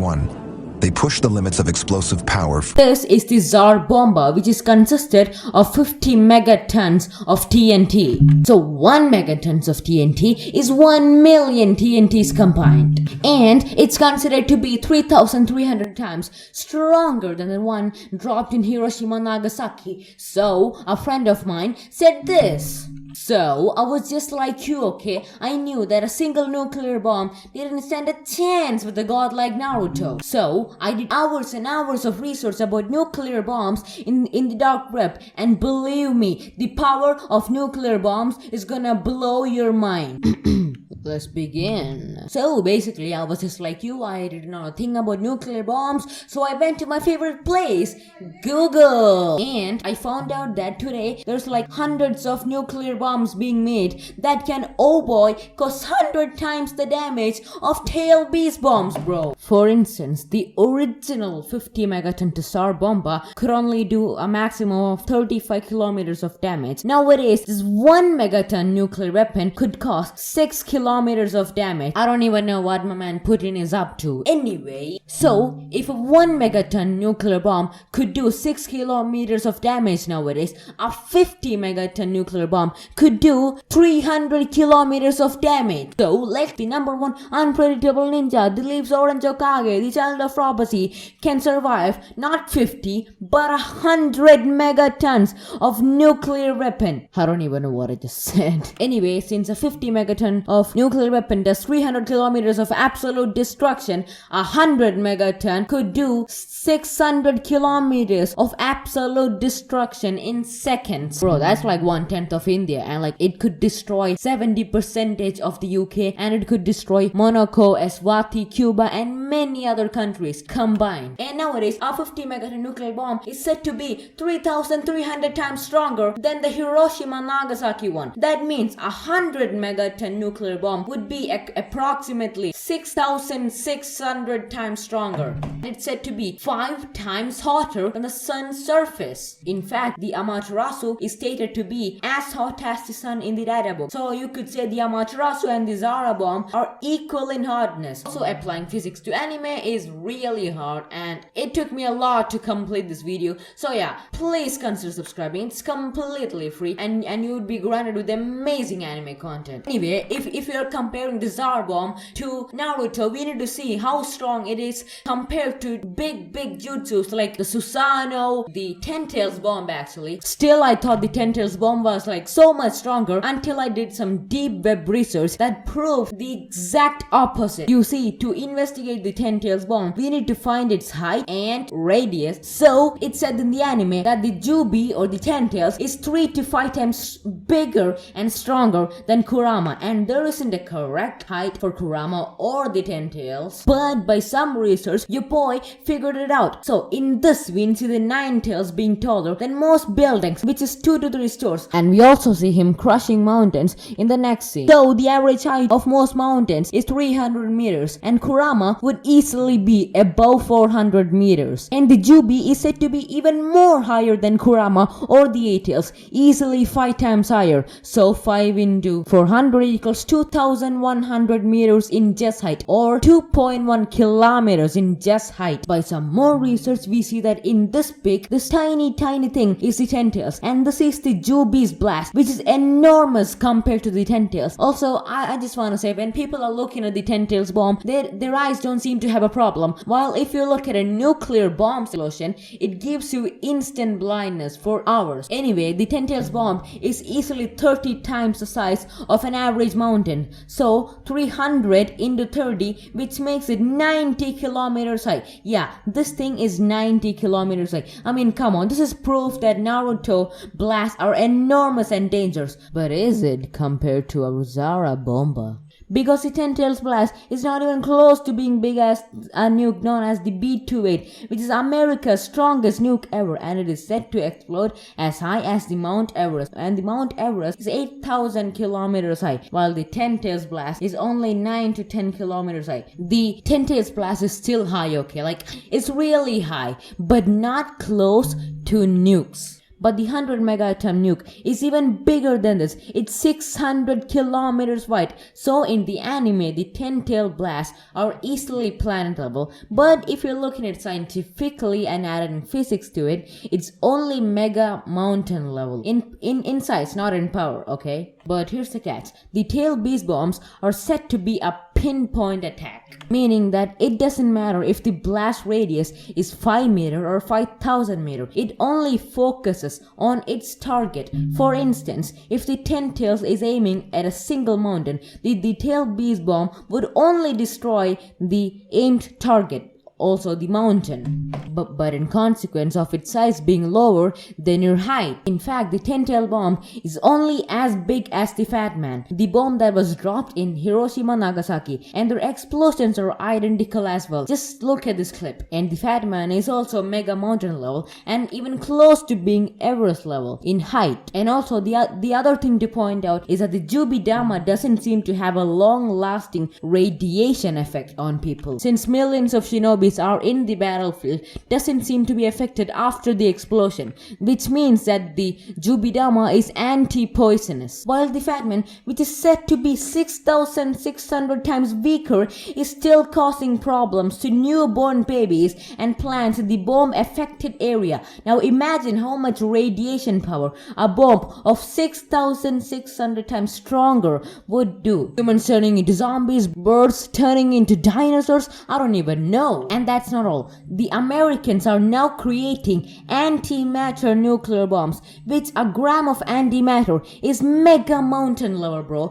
1941. They pushed the limits of explosive power. This is the Tsar Bomba, which is consisted of 50 megatons of TNT. So 1 megatons of TNT is 1 million TNTs combined. And it's considered to be 3,300 times stronger than the one dropped in Hiroshima and Nagasaki. So a friend of mine said this. So, I was just like you, okay? I knew that a single nuclear bomb didn't stand a chance with a god like Naruto. So, I did hours and hours of research about nuclear bombs in the dark web. And believe me, the power of nuclear bombs is gonna blow your mind. Let's begin. So basically, I was just like you. I didn't know a thing about nuclear bombs, so I went to my favorite place, Google. And I found out that today there's like hundreds of nuclear bombs being made that can, oh boy, cause 100 times the damage of tail beast bombs, bro. For instance, the original 50 megaton Tsar Bomba could only do a maximum of 35 kilometers of damage. Nowadays, this 1 megaton nuclear weapon could cause 6 kilometers of damage. I don't even know what my man Putin is up to. Anyway, so if a 1 megaton nuclear bomb could do 6 kilometers of damage nowadays, a 50 megaton nuclear bomb could do 300 kilometers of damage. So like the number one unpredictable ninja, the leaves Orange Hokage, the child of prophecy, can survive not 50 but 100 megatons of nuclear weapon. I don't even know what I just said. Anyway, since a 50 megaton of nuclear weapon does 300 kilometers of absolute destruction, 100 megaton could do 600 kilometers of absolute destruction in seconds. Bro, that's like 1/10 of India, and like it could destroy 70% of the UK, and it could destroy Monaco, Eswatini, Cuba, and many other countries combined. And nowadays, a 50 megaton nuclear bomb is said to be 3,300 times stronger than the Hiroshima Nagasaki one. That means 100 megaton nuclear bomb would be approximately 6,600 times stronger. It's said to be 5 times hotter than the sun's surface. In fact, the Amaterasu is stated to be as hot as the sun in the data book. So you could say the Amaterasu and the Zara bomb are equal in hotness. Also, applying physics to anime is really hard, and it took me a lot to complete this video. So yeah, please consider subscribing. It's completely free, and you would be granted with amazing anime content. Anyway, if you're comparing the Tsar bomb to Naruto, we need to see how strong it is compared to big jutsus like the Susanoo, the Ten Tails bomb actually. Still, I thought the Ten Tails bomb was like so much stronger until I did some deep web research that proved the exact opposite. You see, to investigate the Ten Tails bomb, we need to find its height and radius. So it said in the anime that the Jubi or the Ten Tails is 3 to 5 times bigger and stronger than Kurama, and there isn't a correct height for Kurama or the Ten Tails, but by some research your boy figured it out. So in this we see the Nine Tails being taller than most buildings, which is 2 to 3 stories, and we also see him crushing mountains in the next scene. So the average height of most mountains is 300 meters, and Kurama would easily be above 400 meters, and the Jubi is said to be even more higher than Kurama or the Eight Tails, easily 5 times higher. So 5 into 400 equals 2,100 meters in just height, or 2.1 kilometers in just height. By some more research, we see that in this peak, this tiny thing is the Ten Tails, and this is the Jubi's blast, which is enormous compared to the Ten Tails. Also, I just want to say, when people are looking at the Ten Tails bomb, their eyes don't seem to have a problem, while if you look at a nuclear bomb explosion, it gives you instant blindness for hours. Anyway, the Ten Tails bomb is easily 30 times the size of an average mountain, so 300 into 30, which makes it 90 kilometers high. Yeah, this thing is 90 kilometers high. I mean, come on, this is proof that Naruto blasts are enormous and dangerous. But is it compared to a Zara Bomba? Because the Ten Tails blast is not even close to being big as a nuke known as the B-28, which is America's strongest nuke ever, and it is said to explode as high as the Mount Everest, and the Mount Everest is 8,000 kilometers high, while the Ten Tails blast is only 9 to 10 kilometers high. The Ten Tails blast is still high, okay, like it's really high, but not close to nukes. But the 100 megaton nuke is even bigger than this. It's 600 kilometers wide. So in the anime, the 10-tail blasts are easily planet level. But if you're looking at it scientifically and adding physics to it, it's only mega mountain level. In size, not in power, okay? But here's the catch. The tail beast bombs are said to be a pinpoint attack, meaning that it doesn't matter if the blast radius is 5 meter or 5,000 meter. It only focuses on its target. For instance, if the 10 tails is aiming at a single mountain, the tail beast bomb would only destroy the aimed target, also the mountain, but in consequence of its size being lower than your height. In fact, the 10-tail bomb is only as big as the Fat Man, the bomb that was dropped in Hiroshima, Nagasaki, and their explosions are identical as well. Just look at this clip. And the Fat Man is also mega mountain level and even close to being Everest level in height. And also the other thing to point out is that the Jubidama doesn't seem to have a long-lasting radiation effect on people, since millions of shinobis are in the battlefield, doesn't seem to be affected after the explosion, which means that the Jubidama is anti-poisonous, while the Fat Man, which is said to be 6,600 times weaker, is still causing problems to newborn babies and plants in the bomb affected area. Now imagine how much radiation power a bomb of 6,600 times stronger would do. Humans turning into zombies, birds turning into dinosaurs, I don't even know. And that's not all. The Americans are now creating antimatter nuclear bombs, which a gram of antimatter is mega mountain level, bro.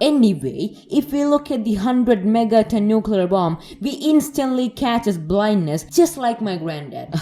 Anyway, if we look at the 100 megaton nuclear bomb, we instantly catches blindness, just like my granddad.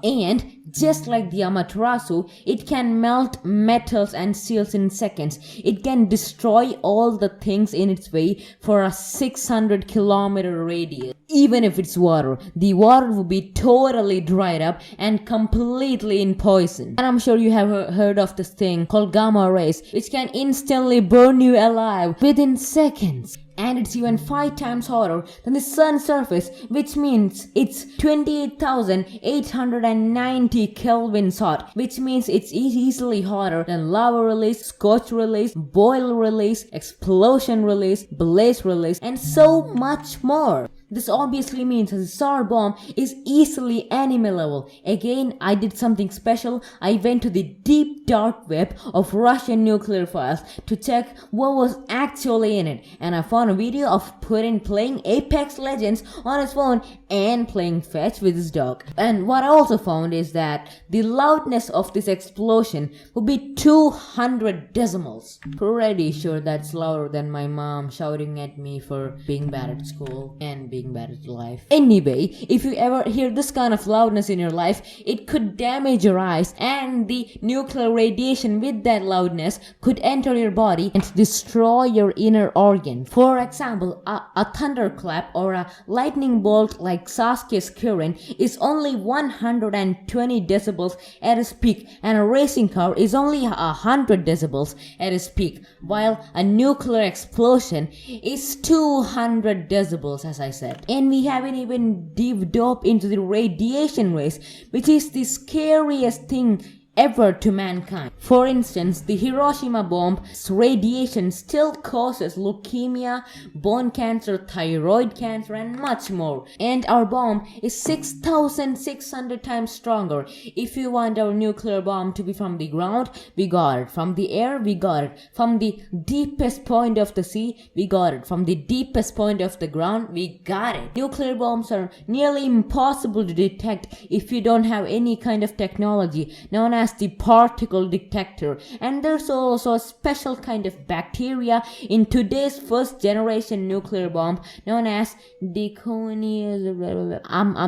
And just like the Amaterasu, it can melt metals and steels in seconds. It can destroy all the things in its way for a 600 kilometer radius. Even if it's water, the water will be totally dried up and completely in poison. And I'm sure you have heard of this thing called gamma rays, which can instantly burn you alive within seconds. And it's even 5 times hotter than the sun's surface, which means it's 28,890 kelvins hot, which means it's easily hotter than lava release, scorch release, boil release, explosion release, blaze release, and so much more. This obviously means that the SAR bomb is easily anime level. Again, I did something special. I went to the deep dark web of Russian nuclear files to check what was actually in it, and I found a video of Putin playing Apex Legends on his phone and playing fetch with his dog. And what I also found is that the loudness of this explosion would be 200 decibels. Pretty sure that's louder than my mom shouting at me for being bad at school and being bad at life. Anyway, if you ever hear this kind of loudness in your life, it could damage your eyes, and the nuclear radiation with that loudness could enter your body and destroy your inner organ. For example, a thunderclap or a lightning bolt like Sasuke's current is only 120 decibels at its peak, and a racing car is only 100 decibels at its peak, while a nuclear explosion is 200 decibels, as I said. And we haven't even dove into the radiation rays, which is the scariest thing ever to mankind. For instance, the Hiroshima bomb's radiation still causes leukemia, bone cancer, thyroid cancer, and much more. And our bomb is 6,600 times stronger. If you want our nuclear bomb to be from the ground, we got it. From the air, we got it. From the deepest point of the sea, we got it. From the deepest point of the ground, we got it. Nuclear bombs are nearly impossible to detect if you don't have any kind of technology known as the particle detector. And there's also a special kind of bacteria in today's first generation nuclear bomb known as I'm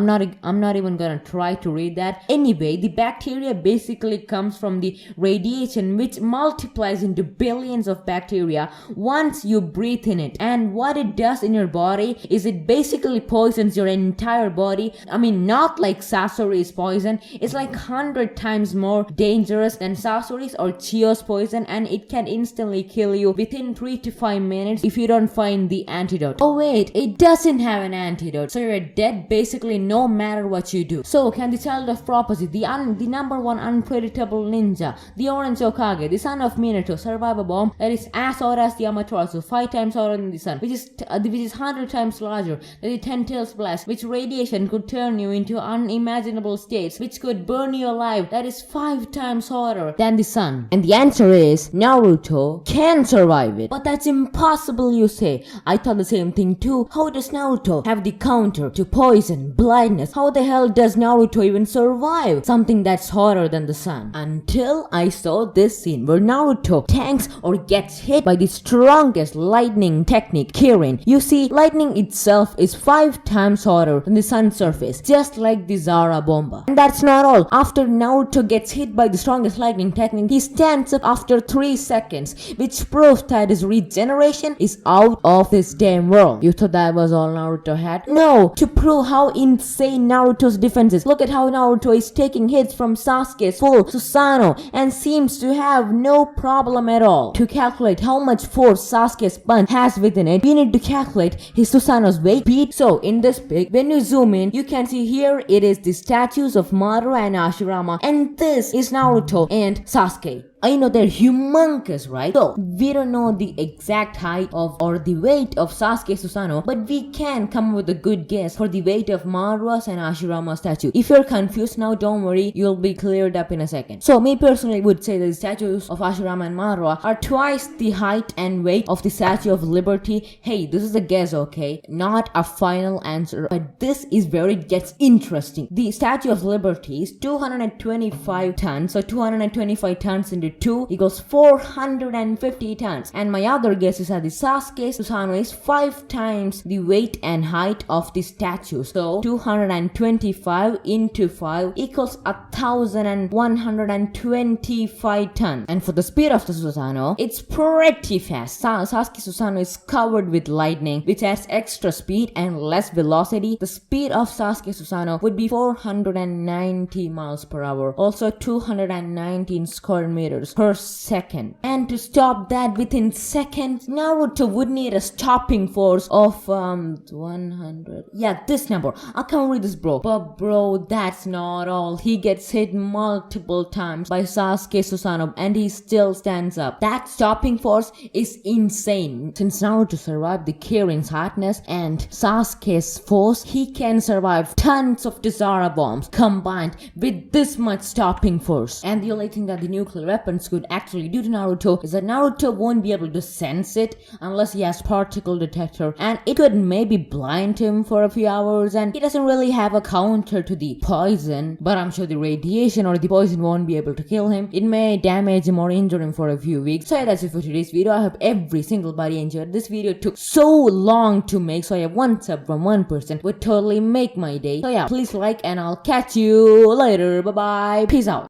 not even gonna try to read that. Anyway, the bacteria basically comes from the radiation, which multiplies into billions of bacteria once you breathe in it. And what it does in your body is it basically poisons your entire body. I mean, not like Sasori's poison. It's like 100 times more dangerous than Sasori's or Chiyo's poison, and it can instantly kill you within 3 to 5 minutes if you don't find the antidote. Oh wait, it doesn't have an antidote, so you're dead basically no matter what you do. So can the child of prophecy, the number one unpredictable ninja, the Orange Hokage, the son of Minato, survive a bomb that is as hot as the Amaterasu, 5 times hotter than the sun, which is 100 times larger than the 10 tails blast, which radiation could turn you into unimaginable states, which could burn you alive, that is 5 times hotter than the sun? And the answer is Naruto can survive it. But that's impossible, you say. I thought the same thing too. How does Naruto have the counter to poison, blindness? How the hell does Naruto even survive something that's hotter than the sun? Until I saw this scene where Naruto tanks or gets hit by the strongest lightning technique, Kirin. You see, lightning itself is 5 times hotter than the sun's surface, just like the Zara Bomba. And that's not all. After Naruto gets hit by the strongest lightning technique, he stands up after 3 seconds, which proves that his regeneration is out of this damn world. You thought that was all Naruto had? No! To prove how insane Naruto's defense is, look at how Naruto is taking hits from Sasuke's full Susanoo and seems to have no problem at all. To calculate how much force Sasuke's punch has within it, we need to calculate his Susanoo's weight, beat. So in this pic, when you zoom in, you can see here it is the statues of Madara and Hashirama, and this is Naruto and Sasuke. I know they're humongous, right? So, we don't know the exact height of or the weight of Sasuke Susanoo, but we can come up with a good guess for the weight of Madara's and Hashirama's statue. If you're confused now, don't worry, you'll be cleared up in a second. So, me personally would say that the statues of Hashirama and Madara are twice the height and weight of the Statue of Liberty. Hey, this is a guess, okay? Not a final answer, but this is where it gets interesting. The Statue of Liberty is 225 tons, so 225 tons into 2 equals 450 tons, and my other guess is that the Sasuke Susanoo is 5 times the weight and height of the statue, so 225 into 5 equals 1125 tons. And for the speed of the Susanoo, it's pretty fast. Sasuke Susanoo is covered with lightning, which adds extra speed and less velocity. The speed of Sasuke Susanoo would be 490 miles per hour, also 219 square meters per second. And to stop that within seconds, Naruto would need a stopping force of 100. Yeah, this number. I can't read this, bro. But bro, that's not all. He gets hit multiple times by Sasuke Susanoo and he still stands up. That stopping force is insane. Since Naruto survived the Kirin's hardness and Sasuke's force, he can survive tons of Zara bombs combined with this much stopping force. And the only thing that the nuclear weapons could actually do to Naruto is that Naruto won't be able to sense it unless he has particle detector, and it could maybe blind him for a few hours, and he doesn't really have a counter to the poison, but I'm sure the radiation or the poison won't be able to kill him. It may damage him or injure him for a few weeks. So yeah, that's it for today's video. I hope every single body enjoyed. This video took so long to make, so yeah, 1 sub from 1% would totally make my day. So yeah, please like and I'll catch you later. Bye bye. Peace out.